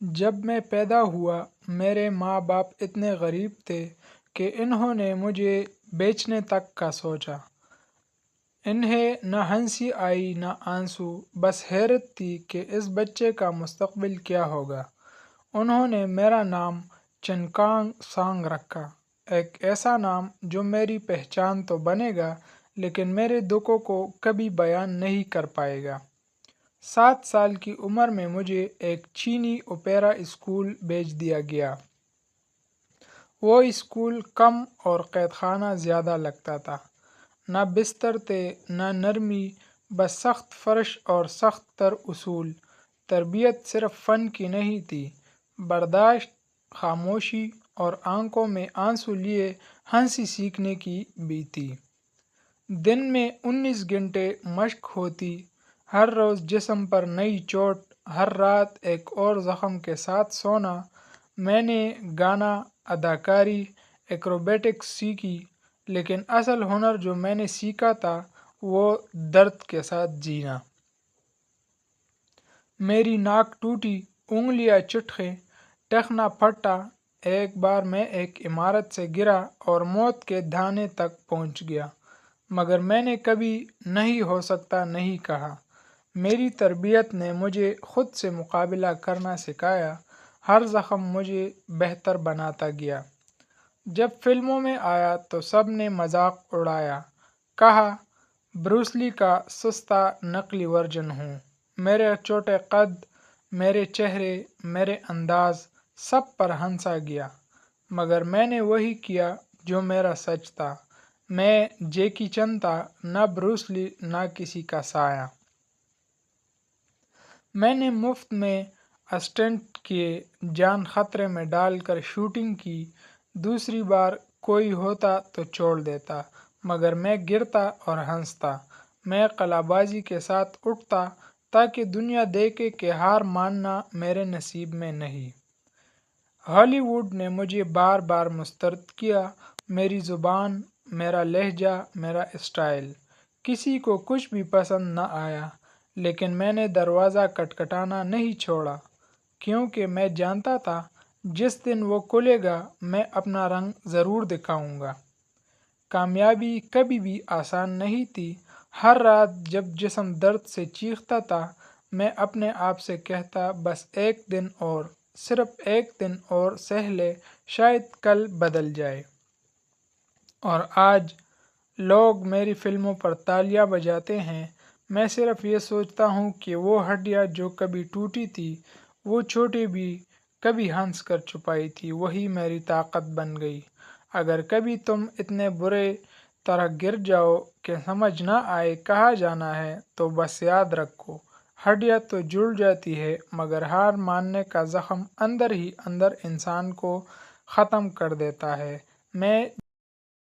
جب میں پیدا ہوا میرے ماں باپ اتنے غریب تھے کہ انہوں نے مجھے بیچنے تک کا سوچا۔ انہیں نہ ہنسی آئی نہ آنسو، بس حیرت تھی کہ اس بچے کا مستقبل کیا ہوگا۔ انہوں نے میرا نام چنکانگ سانگ رکھا، ایک ایسا نام جو میری پہچان تو بنے گا لیکن میرے دکھوں کو کبھی بیان نہیں کر پائے گا۔ 7 سال کی عمر میں مجھے ایک چینی اوپیرا اسکول بھیج دیا گیا۔ وہ اسکول کم اور قید خانہ زیادہ لگتا تھا۔ نہ بستر تھے نہ نرمی، بس سخت فرش اور سخت تر اصول۔ تربیت صرف فن کی نہیں تھی، برداشت، خاموشی اور آنکھوں میں آنسو لیے ہنسی سیکھنے کی بھی تھی۔ دن میں 19 گھنٹے مشق ہوتی، ہر روز جسم پر نئی چوٹ، ہر رات ایک اور زخم کے ساتھ سونا۔ میں نے گانا، اداکاری، ایکروبیٹکس سیکھی، لیکن اصل ہنر جو میں نے سیکھا تھا وہ درد کے ساتھ جینا۔ میری ناک ٹوٹی، انگلیاں چٹکیں، ٹخنا پھٹا۔ ایک بار میں ایک عمارت سے گرا اور موت کے دھانے تک پہنچ گیا، مگر میں نے کبھی نہیں ہو سکتا نہیں کہا۔ میری تربیت نے مجھے خود سے مقابلہ کرنا سکھایا، ہر زخم مجھے بہتر بناتا گیا۔ جب فلموں میں آیا تو سب نے مذاق اڑایا، کہا بروس لی کا سستا نقلی ورژن ہوں۔ میرے چھوٹے قد، میرے چہرے، میرے انداز، سب پر ہنسا گیا، مگر میں نے وہی کیا جو میرا سچ تھا۔ میں جیکی چن تھا، نہ بروس لی، نہ کسی کا سایہ۔ میں نے مفت میں اسسٹنٹ کیے، جان خطرے میں ڈال کر شوٹنگ کی۔ دوسری بار کوئی ہوتا تو چھوڑ دیتا، مگر میں گرتا اور ہنستا۔ میں قلعہ بازی کے ساتھ اٹھتا تاکہ دنیا دیکھے کہ ہار ماننا میرے نصیب میں نہیں۔ ہالی ووڈ نے مجھے بار بار مسترد کیا، میری زبان، میرا لہجہ، میرا اسٹائل۔ کسی کو کچھ بھی پسند نہ آیا، لیکن میں نے دروازہ کھٹکھٹانا نہیں چھوڑا، کیونکہ میں جانتا تھا جس دن وہ کھلے گا میں اپنا رنگ ضرور دکھاؤں گا۔ کامیابی کبھی بھی آسان نہیں تھی۔ ہر رات جب جسم درد سے چیختا تھا، میں اپنے آپ سے کہتا بس ایک دن اور، صرف ایک دن اور سہ لے، شاید کل بدل جائے۔ اور آج لوگ میری فلموں پر تالیاں بجاتے ہیں، میں صرف یہ سوچتا ہوں کہ وہ ہڈیاں جو کبھی ٹوٹی تھی، وہ چوٹیں بھی کبھی ہنس کر چھپائی تھی، وہی میری طاقت بن گئی۔ اگر کبھی تم اتنے برے طرح گر جاؤ کہ سمجھ نہ آئے کہاں جانا ہے، تو بس یاد رکھو، ہڈیاں تو جڑ جاتی ہے، مگر ہار ماننے کا زخم اندر ہی اندر انسان کو ختم کر دیتا ہے۔ میں